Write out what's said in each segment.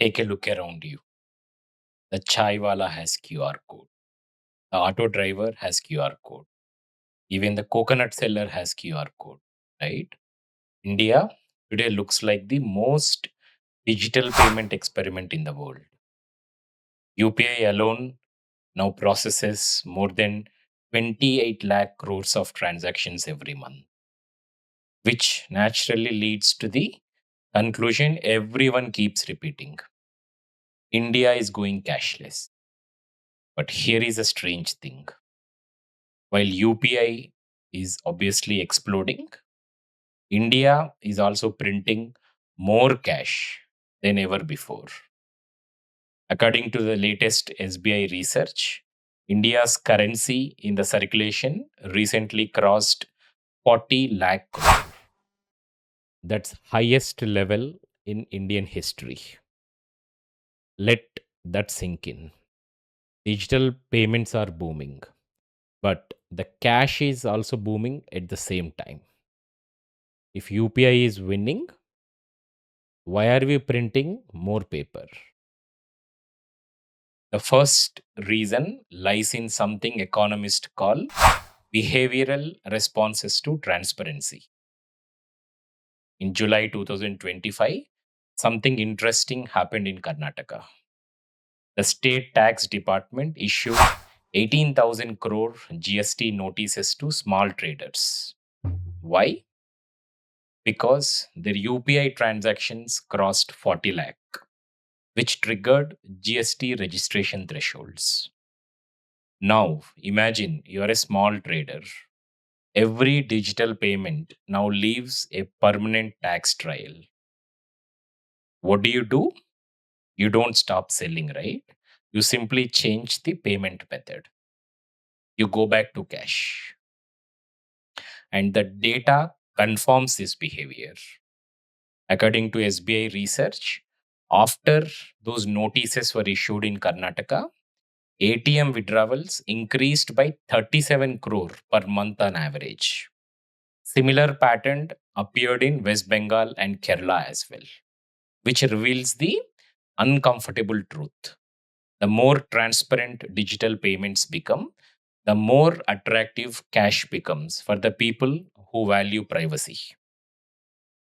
Take a look around you. The chai wala has QR code. The auto driver has QR code. Even the coconut seller has QR code, right? India today looks like the most digital payment experiment in the world. UPI alone now processes more than 28 lakh crores of transactions every month, which naturally leads to the conclusion everyone keeps repeating: India is going cashless. But here is a strange thing. While UPI is obviously exploding, India is also printing more cash than ever before. According to the latest SBI research, India's currency in the circulation recently crossed 40 lakh crore. That's highest level in Indian history. Let that sink in. Digital payments are booming, but the cash is also booming at the same time. If UPI is winning, why are we printing more paper? The first reason lies in something economists call behavioral responses to transparency. In July 2025, something interesting happened in Karnataka. The state tax department issued 18,000 crore GST notices to small traders. Why? Because their UPI transactions crossed 40 lakh, which triggered GST registration thresholds. Now, imagine you're a small trader. Every digital payment now leaves a permanent tax trail. What do? You don't stop selling, right? You simply change the payment method. You go back to cash. And the data confirms this behavior. According to SBI Research, after those notices were issued in Karnataka, ATM withdrawals increased by 37 crore per month on average. Similar pattern appeared in West Bengal and Kerala as well, which reveals the uncomfortable truth. The more transparent digital payments become, the more attractive cash becomes for the people who value privacy.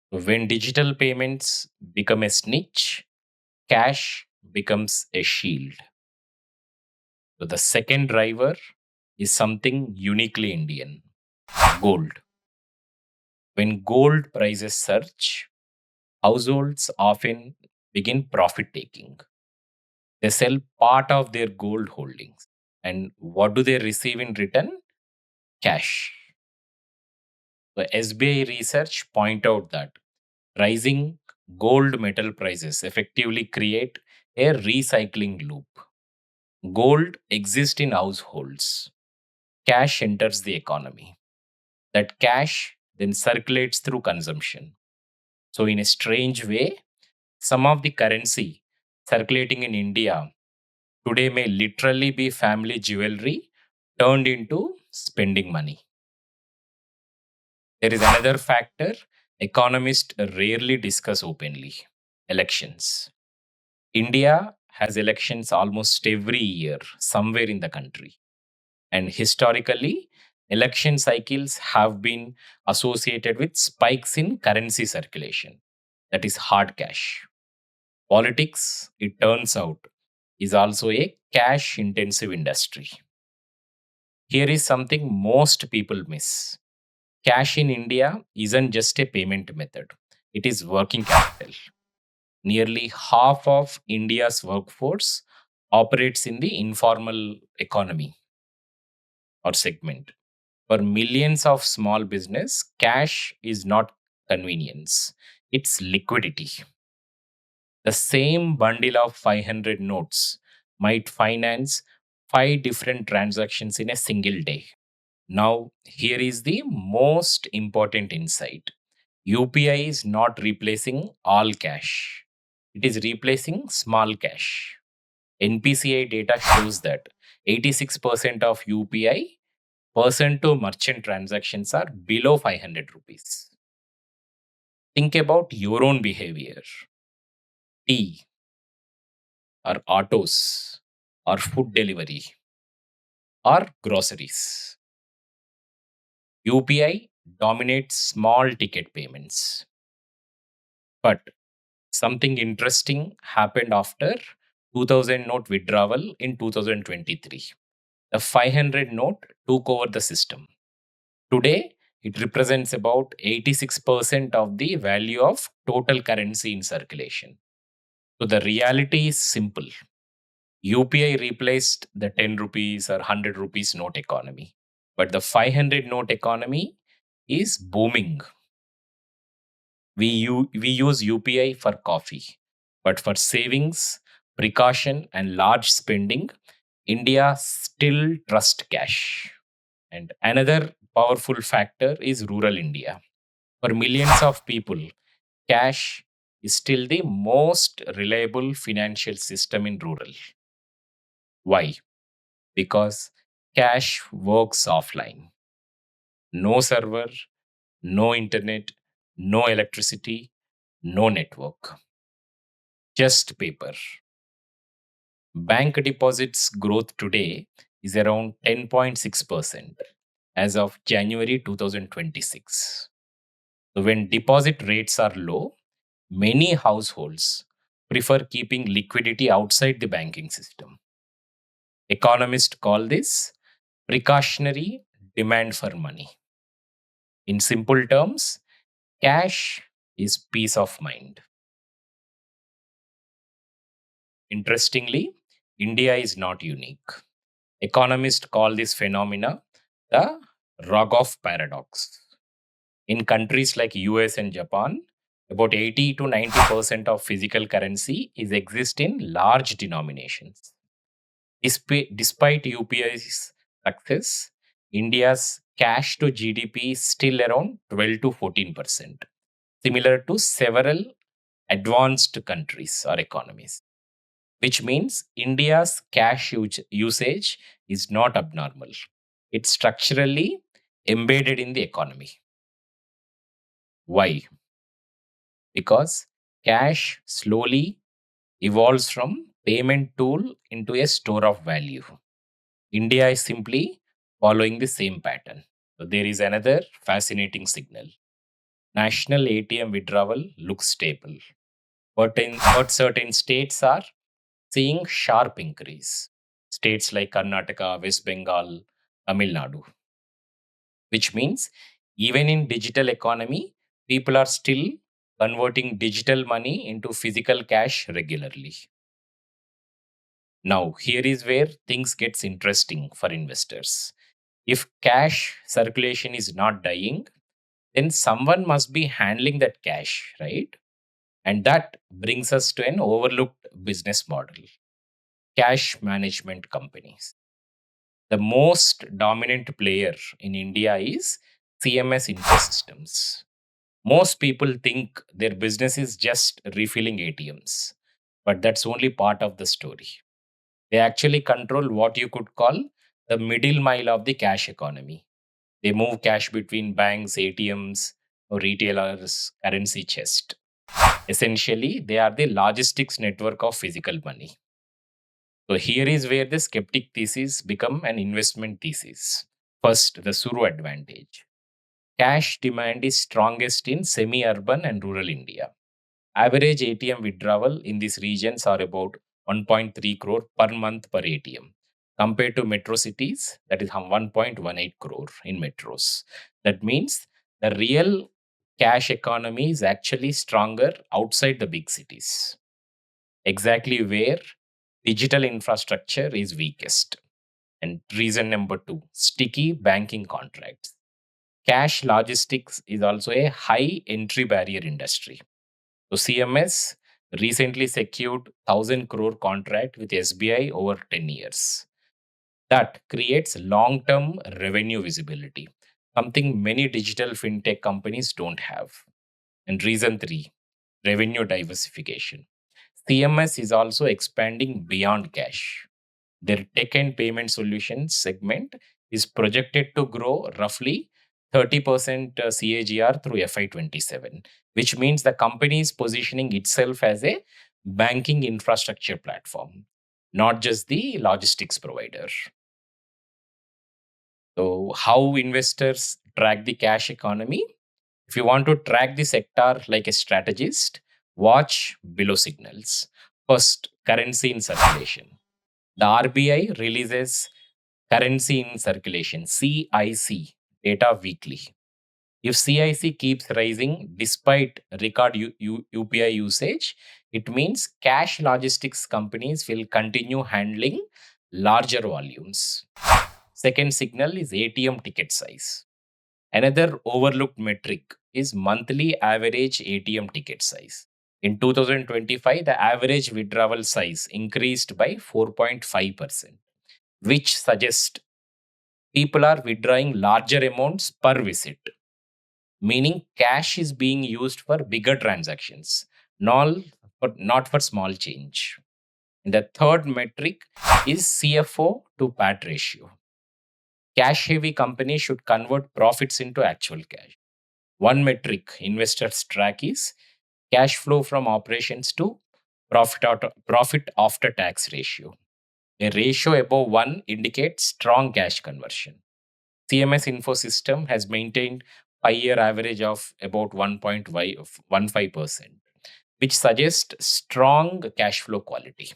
When digital payments become a snitch, cash becomes a shield. So the second driver is something uniquely Indian: gold. When gold prices surge, households often begin profit taking. They sell part of their gold holdings. And what do they receive in return? Cash. The SBI research point out that rising gold metal prices effectively create a recycling loop. Gold exists in households. Cash enters the economy. That cash then circulates through consumption. So, in a strange way, some of the currency circulating in India today may literally be family jewelry turned into spending money. There is another factor economists rarely discuss openly: elections. India has elections almost every year, somewhere in the country. And historically, election cycles have been associated with spikes in currency circulation, that is, hard cash. Politics, it turns out, is also a cash intensive industry. Here is something most people miss: cash in India isn't just a payment method, it is working capital. Nearly half of India's workforce operates in the informal economy or segment. For millions of small business, cash is not convenience, it's liquidity. The same bundle of 500 notes might finance five different transactions in a single day. Now, here is the most important insight: UPI is not replacing all cash, it is replacing small cash. NPCI data shows that 86% of UPI person to merchant transactions are below 500 rupees. Think about your own behavior. Tea. or autos or food delivery or groceries. UPI dominates small ticket payments. But something interesting happened after 2000 note withdrawal in 2023. The 500 note took over the system. Today, it represents about 86% of the value of total currency in circulation. So the reality is simple. UPI replaced the 10 rupees or 100 rupees note economy. But the 500 note economy is booming. We use UPI for coffee, but for savings, precaution, and large spending, India still trusts cash. And another powerful factor is rural India. For millions of people, cash is still the most reliable financial system in rural. Why? Because cash works offline. No server, no internet, no electricity, no network, just paper. Bank deposits growth today is around 10.6% as of January 2026. So when deposit rates are low, many households prefer keeping liquidity outside the banking system. Economists call this precautionary demand for money. In simple terms, cash is peace of mind. Interestingly, India is not unique. Economists call this phenomena the Rogoff paradox. In countries like US and Japan, about 80 to 90% of physical currency is exist in large denominations. Despite UPI's success, India's cash to GDP is still around 12 to 14%, similar to several advanced countries or economies, which means India's cash usage is not abnormal. It's structurally embedded in the economy. Why? Because cash slowly evolves from payment tool into a store of value. India is simply following the same pattern. So there is another fascinating signal. National ATM withdrawal looks stable, but certain states are seeing sharp increase. States like Karnataka, West Bengal, Tamil Nadu, which means even in digital economy, people are still converting digital money into physical cash regularly. Now, here is where things gets interesting for investors. If cash circulation is not dying, then someone must be handling that cash, right? And that brings us to an overlooked business model: cash management companies. The most dominant player in India is CMS Infosystems. Most people think their business is just refilling ATMs, but that's only part of the story. They actually control what you could call the middle mile of the cash economy. They move cash between banks, ATMs, or retailers' currency chest. Essentially, they are the logistics network of physical money. So here is where the skeptic thesis become an investment thesis. First, the Suru advantage. Cash demand is strongest in semi-urban and rural India. Average ATM withdrawal in these regions are about 1.3 crore per month per ATM, compared to metro cities, that is 1.18 crore in metros. That means the real cash economy is actually stronger outside the big cities, exactly where digital infrastructure is weakest. And reason number two, sticky banking contracts. Cash logistics is also a high entry barrier industry. So CMS recently secured 1,000 crore contract with SBI over 10 years. That creates long-term revenue visibility, something many digital fintech companies don't have. And reason three, revenue diversification. CMS is also expanding beyond cash. Their tech and payment solutions segment is projected to grow roughly 30% CAGR through FY27, which means the company is positioning itself as a banking infrastructure platform, not just the logistics provider. So, how investors track the cash economy? If you want to track the sector like a strategist, watch below signals. First, currency in circulation. The RBI releases currency in circulation (CIC) data weekly. If CIC keeps rising despite record UPI usage, it means cash logistics companies will continue handling larger volumes. Second signal is ATM ticket size. Another overlooked metric is monthly average ATM ticket size. In 2025, the average withdrawal size increased by 4.5%, which suggests people are withdrawing larger amounts per visit, meaning cash is being used for bigger transactions, not for small change. And the third metric is CFO to PAT ratio. Cash heavy companies should convert profits into actual cash. One metric investors track is cash flow from operations to profit after tax ratio. A ratio above 1 indicates strong cash conversion. CMS Info System has maintained 5-year average of about 1.15%, which suggests strong cash flow quality.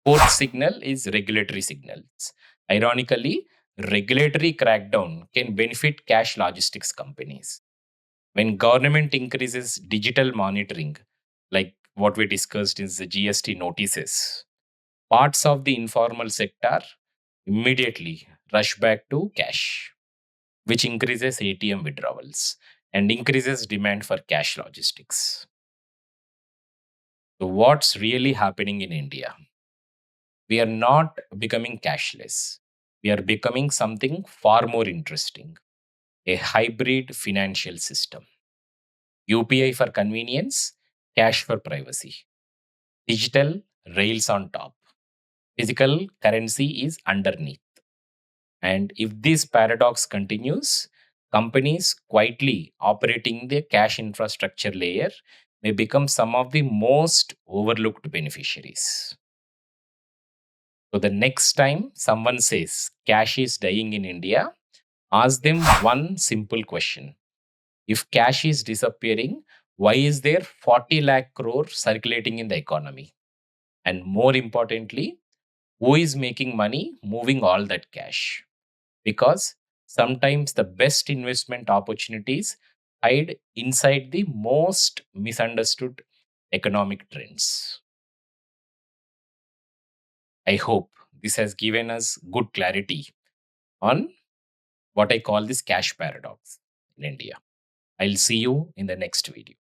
Fourth signal is regulatory signals. Ironically, regulatory crackdown can benefit cash logistics companies. When government increases digital monitoring, like what we discussed in the GST notices, parts of the informal sector immediately rush back to cash, which increases ATM withdrawals and increases demand for cash logistics. So, what's really happening in India? We are not becoming cashless. We are becoming something far more interesting, a hybrid financial system. UPI for convenience, cash for privacy. Digital rails on top. Physical currency is underneath. And if this paradox continues, companies quietly operating the cash infrastructure layer may become some of the most overlooked beneficiaries. So, the next time someone says cash is dying in India, ask them one simple question. If cash is disappearing, why is there 40 lakh crore circulating in the economy? And more importantly, who is making money moving all that cash? Because sometimes the best investment opportunities hide inside the most misunderstood economic trends. I hope this has given us good clarity on what I call this cash paradox in India. I'll see you in the next video.